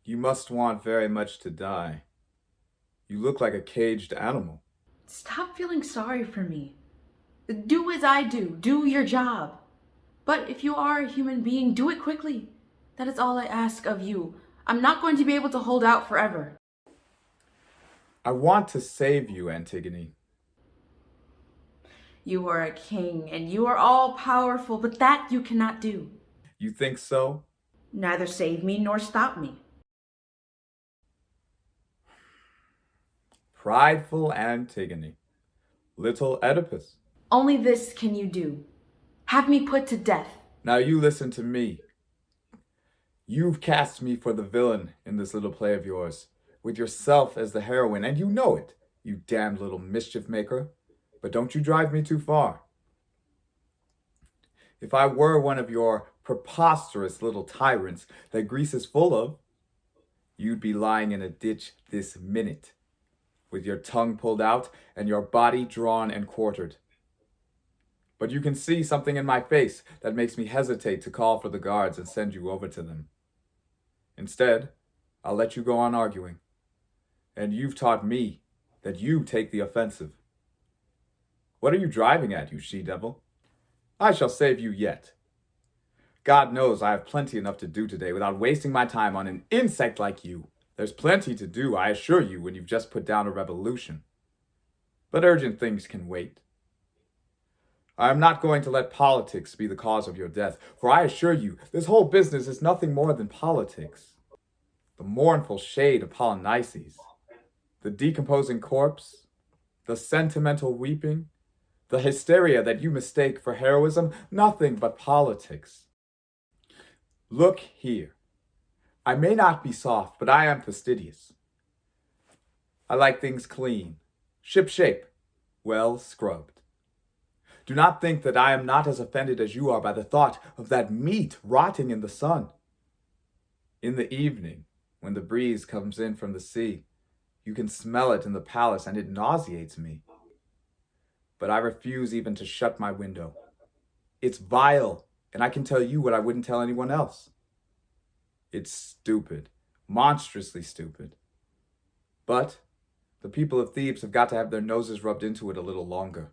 You must want very much to die. You look like a caged animal. Stop feeling sorry for me. Do as I do. Do your job. But if you are a human being, do it quickly. That is all I ask of you. I'm not going to be able to hold out forever. I want to save you, Antigone. You are a king, and you are all powerful, but that you cannot do. You think so? Neither save me nor stop me. Prideful Antigone. Little Oedipus. Only this can you do. Have me put to death. Now you listen to me. You've cast me for the villain in this little play of yours, with yourself as the heroine, and you know it, you damned little mischief maker. But don't you drive me too far. If I were one of your preposterous little tyrants that Greece is full of, you'd be lying in a ditch this minute, with your tongue pulled out and your body drawn and quartered. But you can see something in my face that makes me hesitate to call for the guards and send you over to them. Instead, I'll let you go on arguing. And you've taught me that you take the offensive. What are you driving at, you she-devil? I shall save you yet. God knows I have plenty enough to do today without wasting my time on an insect like you. There's plenty to do, I assure you, when you've just put down a revolution. But urgent things can wait. I am not going to let politics be the cause of your death, for I assure you, this whole business is nothing more than politics. The mournful shade of Polynices, the decomposing corpse, the sentimental weeping, the hysteria that you mistake for heroism, nothing but politics. Look here. I may not be soft, but I am fastidious. I like things clean, ship-shape, well scrubbed. Do not think that I am not as offended as you are by the thought of that meat rotting in the sun. In the evening, when the breeze comes in from the sea, you can smell it in the palace and it nauseates me. But I refuse even to shut my window. It's vile, and I can tell you what I wouldn't tell anyone else. It's stupid, monstrously stupid. But the people of Thebes have got to have their noses rubbed into it a little longer.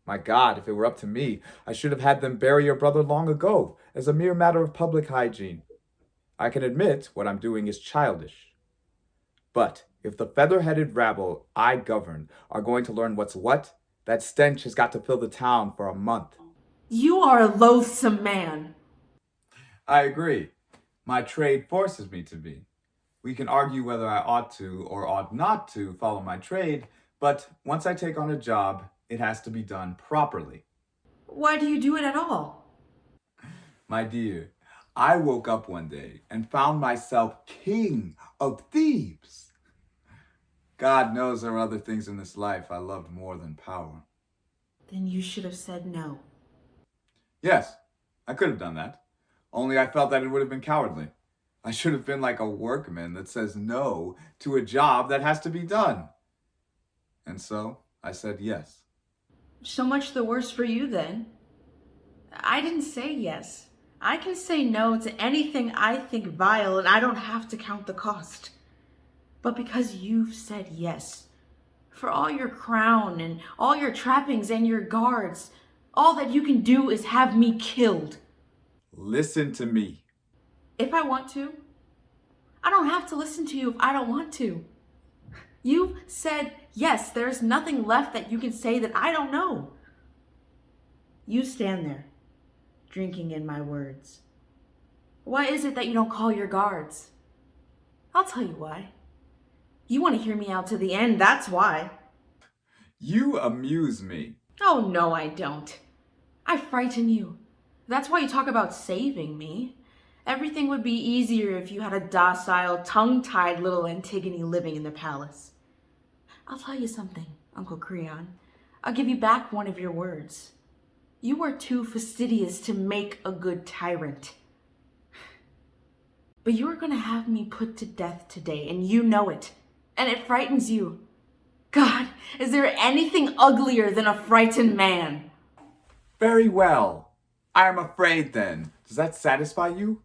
My God, if it were up to me, I should have had them bury your brother long ago, as a mere matter of public hygiene. I can admit what I'm doing is childish. But if the feather-headed rabble I govern are going to learn what's what, that stench has got to fill the town for a month. You are a loathsome man. I agree. My trade forces me to be. We can argue whether I ought to or ought not to follow my trade, but once I take on a job, it has to be done properly. Why do you do it at all? My dear, I woke up one day and found myself king of Thebes. God knows there are other things in this life I loved more than power. Then you should have said no. Yes, I could have done that. Only I felt that it would have been cowardly. I should have been like a workman that says no to a job that has to be done. And so I said yes. So much the worse for you then. I didn't say yes. I can say no to anything I think vile and I don't have to count the cost. But because you've said yes, for all your crown and all your trappings and your guards, all that you can do is have me killed. Listen to me. If I want to. I don't have to listen to you if I don't want to. You've said yes, there's nothing left that you can say that I don't know. You stand there, drinking in my words. Why is it that you don't call your guards? I'll tell you why. You want to hear me out to the end, that's why. You amuse me. Oh, no, I don't. I frighten you. That's why you talk about saving me. Everything would be easier if you had a docile, tongue-tied little Antigone living in the palace. I'll tell you something, Uncle Creon. I'll give you back one of your words. You are too fastidious to make a good tyrant. But you are going to have me put to death today, and you know it. And it frightens you. God, is there anything uglier than a frightened man? Very well. I am afraid then. Does that satisfy you?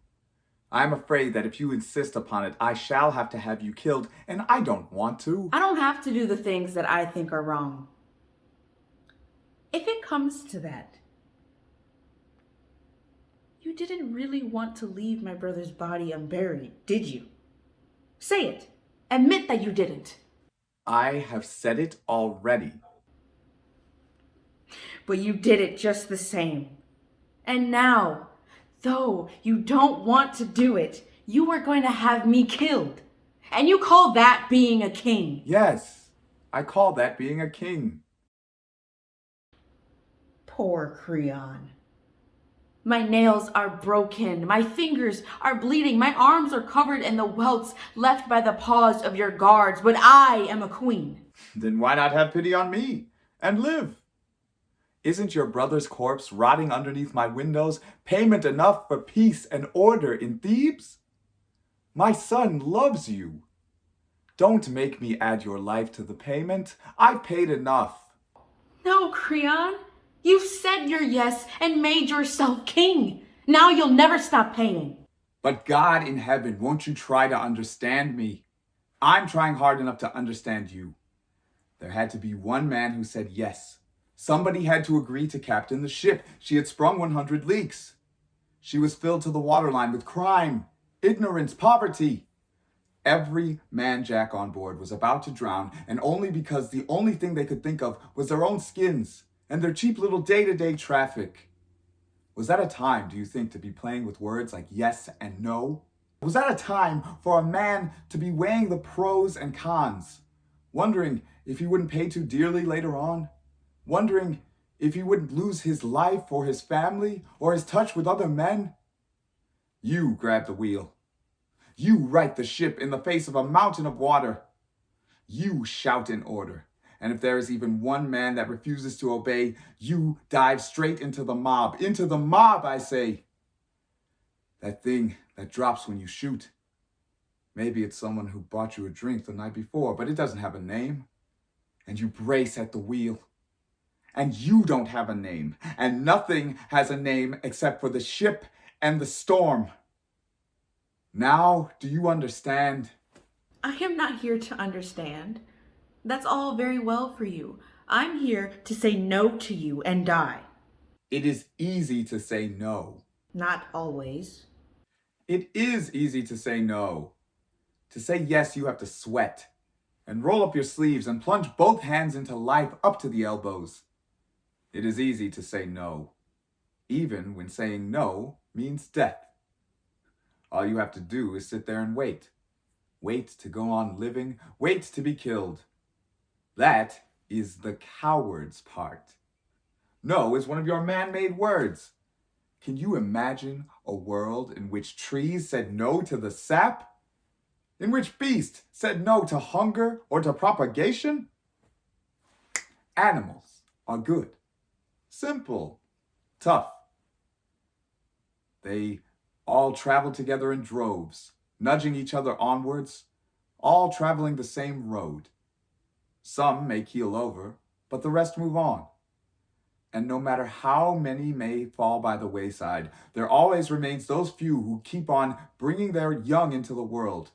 I'm afraid that if you insist upon it, I shall have to have you killed, and I don't want to. I don't have to do the things that I think are wrong. If it comes to that, you didn't really want to leave my brother's body unburied, did you? Say it. Admit that you didn't. I have said it already. But you did it just the same. And now, though you don't want to do it, you are going to have me killed. And you call that being a king? Yes, I call that being a king. Poor Creon. My nails are broken, my fingers are bleeding, my arms are covered in the welts left by the paws of your guards, but I am a queen. Then why not have pity on me and live? Isn't your brother's corpse rotting underneath my windows payment enough for peace and order in Thebes? My son loves you. Don't make me add your life to the payment. I've paid enough. No, Creon. You've said your yes and made yourself king. Now you'll never stop paying. But God in heaven, won't you try to understand me? I'm trying hard enough to understand you. There had to be one man who said yes. Somebody had to agree to captain the ship. She had sprung 100 leaks. She was filled to the waterline with crime, ignorance, poverty. Every man-jack on board was about to drown, and only because the only thing they could think of was their own skins and their cheap little day-to-day traffic. Was that a time, do you think, to be playing with words like yes and no? Was that a time for a man to be weighing the pros and cons, wondering if he wouldn't pay too dearly later on? Wondering if he wouldn't lose his life or his family or his touch with other men? You grab the wheel. You right the ship in the face of a mountain of water. You shout in order. And if there is even one man that refuses to obey, you dive straight into the mob. Into the mob, I say. That thing that drops when you shoot. Maybe it's someone who bought you a drink the night before, but it doesn't have a name. And you brace at the wheel. And you don't have a name. And nothing has a name except for the ship and the storm. Now, do you understand? I am not here to understand. That's all very well for you. I'm here to say no to you and die. It is easy to say no. Not always. It is easy to say no. To say yes, you have to sweat and roll up your sleeves and plunge both hands into life up to the elbows. It is easy to say no, even when saying no means death. All you have to do is sit there and wait. Wait to go on living, wait to be killed. That is the coward's part. No is one of your man-made words. Can you imagine a world in which trees said no to the sap? In which beasts said no to hunger or to propagation? Animals are good, simple, tough. They all travel together in droves, nudging each other onwards, all traveling the same road. Some may keel over, but the rest move on. And no matter how many may fall by the wayside, there always remains those few who keep on bringing their young into the world,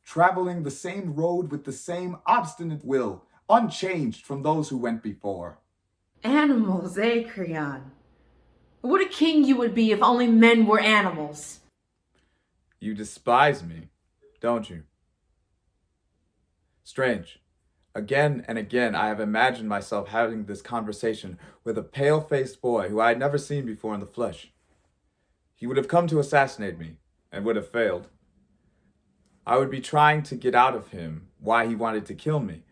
traveling the same road with the same obstinate will, unchanged from those who went before. Animals, eh, Creon? What a king you would be if only men were animals. You despise me, don't you? Strange. Again and again, I have imagined myself having this conversation with a pale-faced boy who I had never seen before in the flesh. He would have come to assassinate me, and would have failed. I would be trying to get out of him why he wanted to kill me,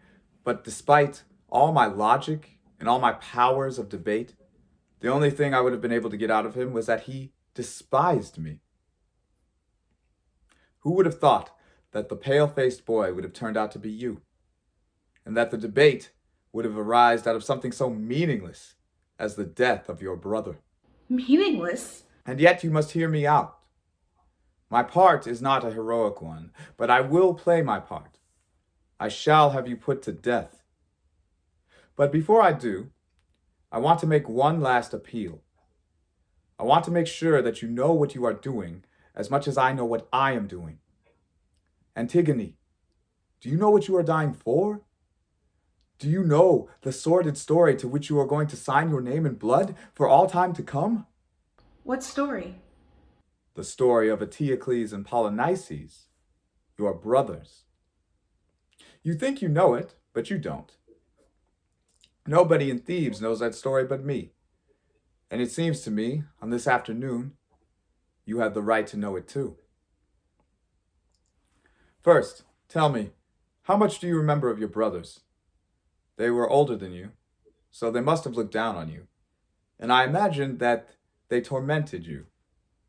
but despite all my logic and all my powers of debate, the only thing I would have been able to get out of him was that he despised me. Who would have thought that the pale-faced boy would have turned out to be you? And that the debate would have arisen out of something so meaningless as the death of your brother. Meaningless? And yet you must hear me out. My part is not a heroic one, but I will play my part. I shall have you put to death. But before I do, I want to make one last appeal. I want to make sure that you know what you are doing as much as I know what I am doing. Antigone, do you know what you are dying for? Do you know the sordid story to which you are going to sign your name in blood for all time to come? What story? The story of Eteocles and Polynices, your brothers. You think you know it, but you don't. Nobody in Thebes knows that story but me. And it seems to me, on this afternoon, you have the right to know it too. First, tell me, how much do you remember of your brothers? They were older than you, so they must have looked down on you. And I imagine that they tormented you,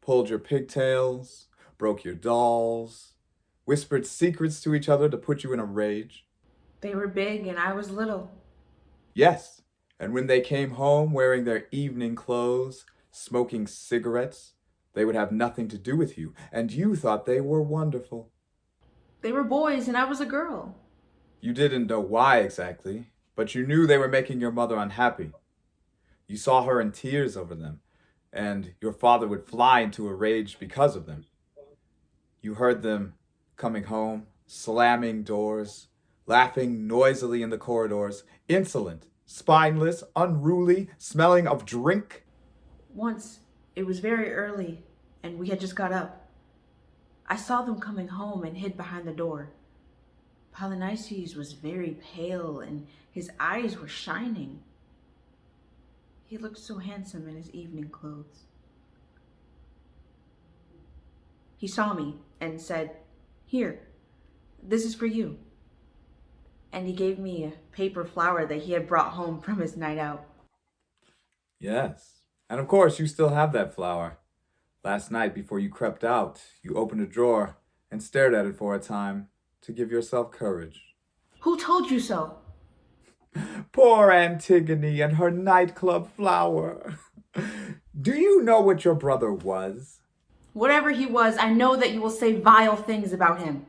pulled your pigtails, broke your dolls, whispered secrets to each other to put you in a rage. They were big and I was little. Yes, and when they came home wearing their evening clothes, smoking cigarettes, they would have nothing to do with you, and you thought they were wonderful. They were boys and I was a girl. You didn't know why exactly, but you knew they were making your mother unhappy. You saw her in tears over them, and your father would fly into a rage because of them. You heard them coming home, slamming doors, laughing noisily in the corridors, insolent, spineless, unruly, smelling of drink. Once, it was very early and we had just got up. I saw them coming home and hid behind the door. Polynices was very pale and his eyes were shining. He looked so handsome in his evening clothes. He saw me and said, "Here, this is for you." And he gave me a paper flower that he had brought home from his night out. Yes, and of course you still have that flower. Last night, before you crept out, you opened a drawer and stared at it for a time to give yourself courage. Who told you so? Poor Antigone and her nightclub flower. Do you know what your brother was? Whatever he was, I know that you will say vile things about him.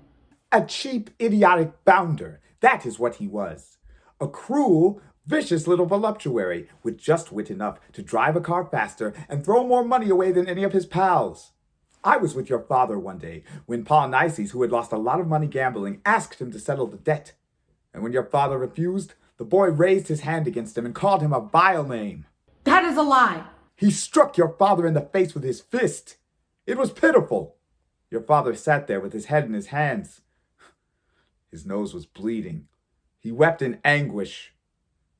A cheap, idiotic bounder. That is what he was. A cruel, vicious little voluptuary with just wit enough to drive a car faster and throw more money away than any of his pals. I was with your father one day when Polynices, who had lost a lot of money gambling, asked him to settle the debt. And when your father refused, the boy raised his hand against him and called him a vile name. That is a lie. He struck your father in the face with his fist. It was pitiful. Your father sat there with his head in his hands. His nose was bleeding. He wept in anguish.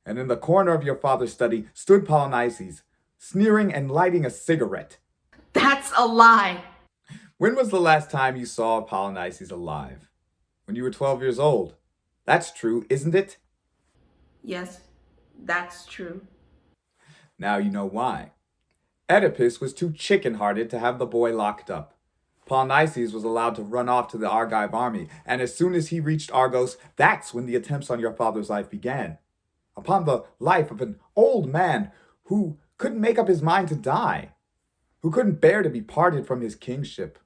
And in the corner of your father's study stood Polynices, sneering and lighting a cigarette. That's a lie. When was the last time you saw Polynices alive? When you were 12 years old. That's true, isn't it? Yes, that's true. Now you know why. Oedipus was too chicken-hearted to have the boy locked up. Polynices was allowed to run off to the Argive army, and as soon as he reached Argos, that's when the attempts on your father's life began. Upon the life of an old man who couldn't make up his mind to die, who couldn't bear to be parted from his kingship.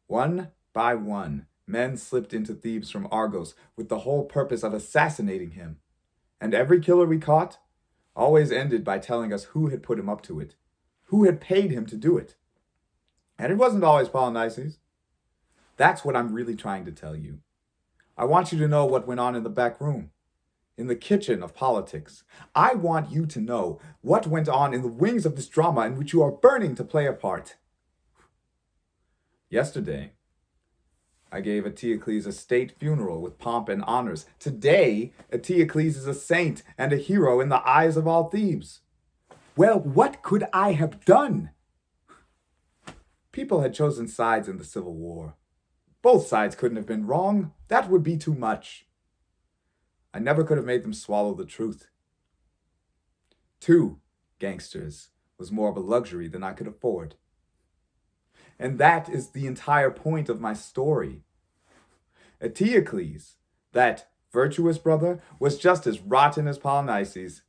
One by one, men slipped into Thebes from Argos with the whole purpose of assassinating him. And every killer we caught always ended by telling us who had put him up to it, who had paid him to do it. And it wasn't always Polynices. That's what I'm really trying to tell you. I want you to know what went on in the back room, in the kitchen of politics. I want you to know what went on in the wings of this drama in which you are burning to play a part. Yesterday, I gave Eteocles a state funeral with pomp and honors. Today, Eteocles is a saint and a hero in the eyes of all Thebes. Well, what could I have done? People had chosen sides in the Civil War. Both sides couldn't have been wrong. That would be too much. I never could have made them swallow the truth. 2 gangsters was more of a luxury than I could afford. And that is the entire point of my story. Eteocles, that virtuous brother, was just as rotten as Polynices.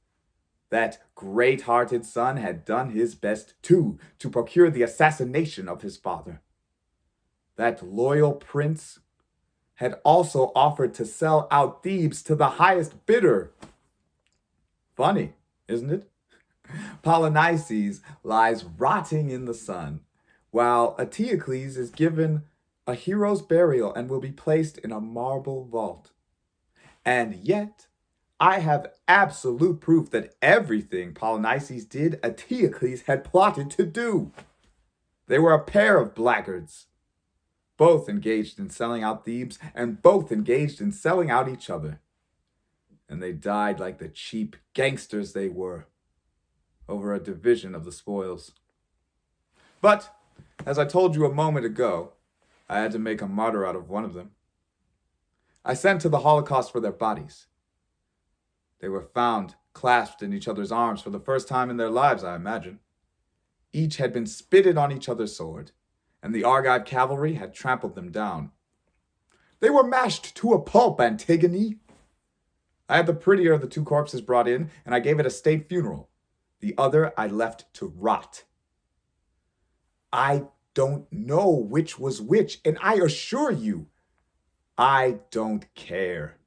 That great-hearted son had done his best, too, to procure the assassination of his father. That loyal prince had also offered to sell out Thebes to the highest bidder. Funny, isn't it? Polynices lies rotting in the sun, while Eteocles is given a hero's burial and will be placed in a marble vault. And yet, I have absolute proof that everything Polynices did, Eteocles had plotted to do. They were a pair of blackguards, both engaged in selling out Thebes and both engaged in selling out each other. And they died like the cheap gangsters they were, over a division of the spoils. But, as I told you a moment ago, I had to make a martyr out of one of them. I sent to the Holocaust for their bodies. They were found clasped in each other's arms for the first time in their lives, I imagine. Each had been spitted on each other's sword, and the Argive cavalry had trampled them down. They were mashed to a pulp, Antigone. I had the prettier of the two corpses brought in, and I gave it a state funeral. The other I left to rot. I don't know which was which, and I assure you, I don't care.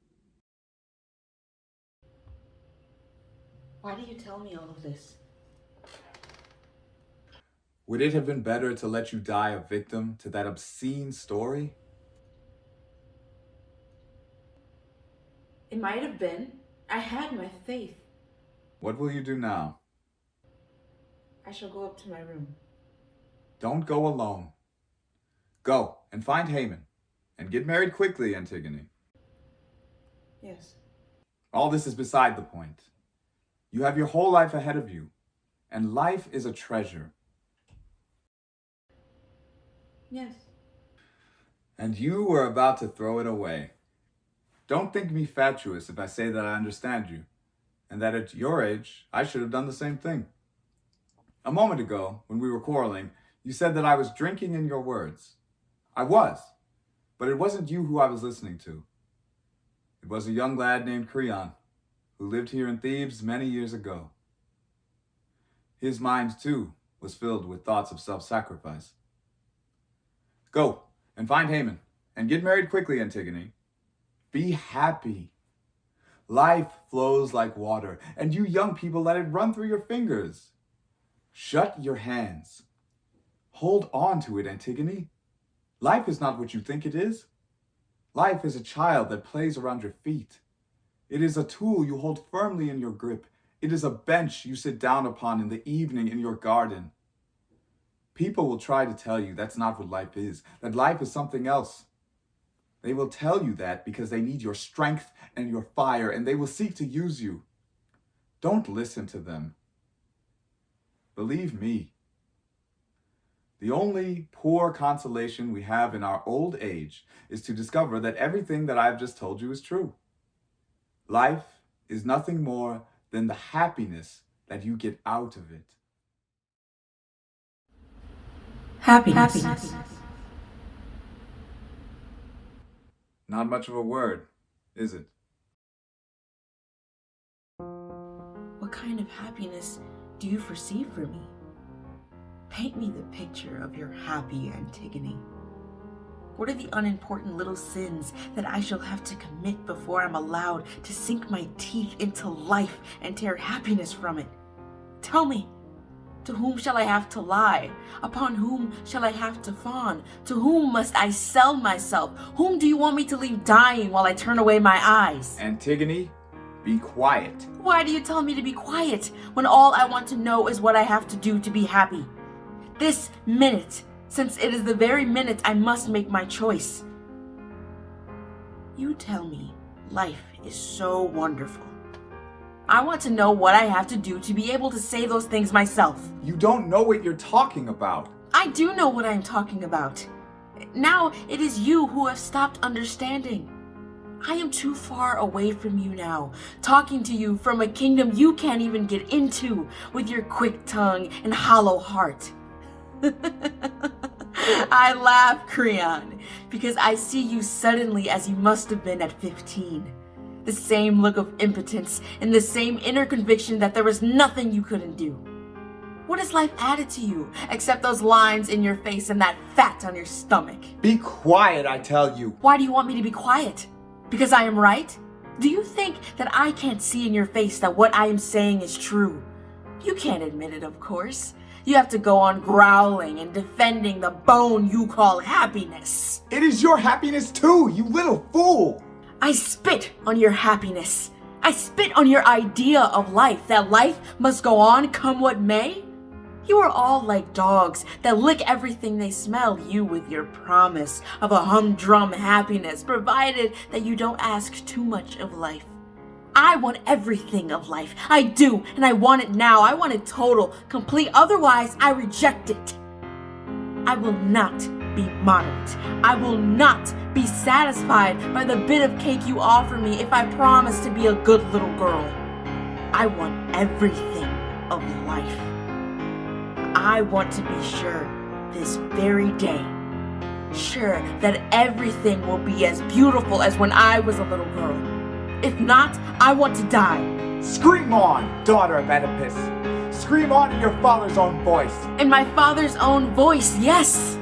Why do you tell me all of this? Would it have been better to let you die a victim to that obscene story? It might have been. I had my faith. What will you do now? I shall go up to my room. Don't go alone. Go and find Haman, and get married quickly, Antigone. Yes. All this is beside the point. You have your whole life ahead of you, and life is a treasure. Yes. And you were about to throw it away. Don't think me fatuous if I say that I understand you, and that at your age, I should have done the same thing. A moment ago, when we were quarreling, you said that I was drinking in your words. I was, but it wasn't you who I was listening to. It was a young lad named Creon, who lived here in Thebes many years ago. His mind, too, was filled with thoughts of self-sacrifice. Go and find Haman, and get married quickly, Antigone. Be happy. Life flows like water, and you young people let it run through your fingers. Shut your hands. Hold on to it, Antigone. Life is not what you think it is. Life is a child that plays around your feet. It is a tool you hold firmly in your grip. It is a bench you sit down upon in the evening in your garden. People will try to tell you that's not what life is, that life is something else. They will tell you that because they need your strength and your fire, and they will seek to use you. Don't listen to them. Believe me. The only poor consolation we have in our old age is to discover that everything that I've just told you is true. Life is nothing more than the happiness that you get out of it. Happiness. Not much of a word, is it? What kind of happiness do you foresee for me? Paint me the picture of your happy Antigone. What are the unimportant little sins that I shall have to commit before I'm allowed to sink my teeth into life and tear happiness from it? Tell me, to whom shall I have to lie? Upon whom shall I have to fawn? To whom must I sell myself? Whom do you want me to leave dying while I turn away my eyes? Antigone, be quiet. Why do you tell me to be quiet when all I want to know is what I have to do to be happy? This minute, since it is the very minute I must make my choice. You tell me life is so wonderful. I want to know what I have to do to be able to say those things myself. You don't know what you're talking about. I do know what I'm talking about. Now it is you who have stopped understanding. I am too far away from you now, talking to you from a kingdom you can't even get into with your quick tongue and hollow heart. I laugh, Creon, because I see you suddenly as you must have been at 15. The same look of impotence and the same inner conviction that there was nothing you couldn't do. What has life added to you except those lines in your face and that fat on your stomach? Be quiet, I tell you. Why do you want me to be quiet? Because I am right? Do you think that I can't see in your face that what I am saying is true? You can't admit it, of course. You have to go on growling and defending the bone you call happiness. It is your happiness too, you little fool! I spit on your happiness. I spit on your idea of life, that life must go on come what may. You are all like dogs that lick everything they smell, you with your promise of a humdrum happiness, provided that you don't ask too much of life. I want everything of life. I do, and I want it now. I want it total, complete, otherwise I reject it. I will not be moderate. I will not be satisfied by the bit of cake you offer me if I promise to be a good little girl. I want everything of life. I want to be sure this very day, sure that everything will be as beautiful as when I was a little girl. If not, I want to die. Scream on, daughter of Oedipus. Scream on in your father's own voice. In my father's own voice, yes.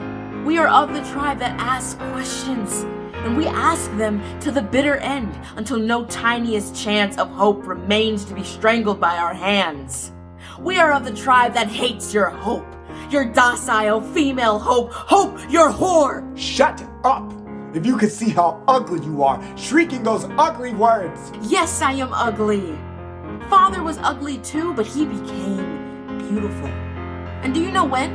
We are of the tribe that asks questions, and we ask them to the bitter end until no tiniest chance of hope remains to be strangled by our hands. We are of the tribe that hates your hope, your docile female hope, your whore. Shut up! If you could see how ugly you are, shrieking those ugly words. Yes, I am ugly. Father was ugly too, but he became beautiful. And do you know when?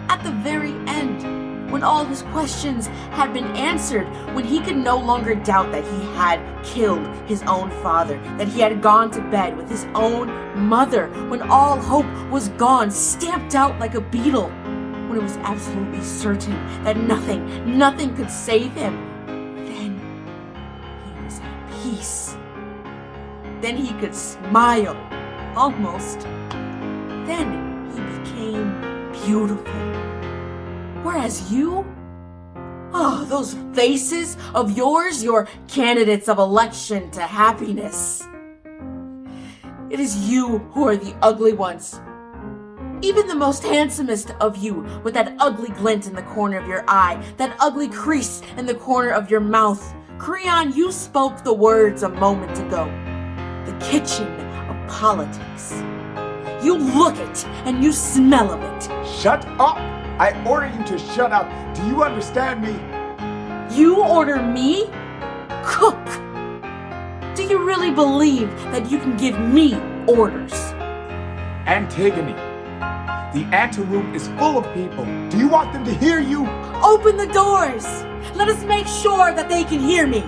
At the very end, when all his questions had been answered, when he could no longer doubt that he had killed his own father, that he had gone to bed with his own mother, when all hope was gone, stamped out like a beetle, when it was absolutely certain that nothing could save him, then he was at peace. Then he could smile, almost. Then he became beautiful. Whereas you, those faces of yours, your candidates of election to happiness. It is you who are the ugly ones. Even the most handsomest of you, with that ugly glint in the corner of your eye, that ugly crease in the corner of your mouth. Creon, you spoke the words a moment ago. The kitchen of politics. You look it and you smell of it. Shut up! I order you to shut up. Do you understand me? You order me? Cook! Do you really believe that you can give me orders? Antigone, the anteroom is full of people. Do you want them to hear you? Open the doors! Let us make sure that they can hear me.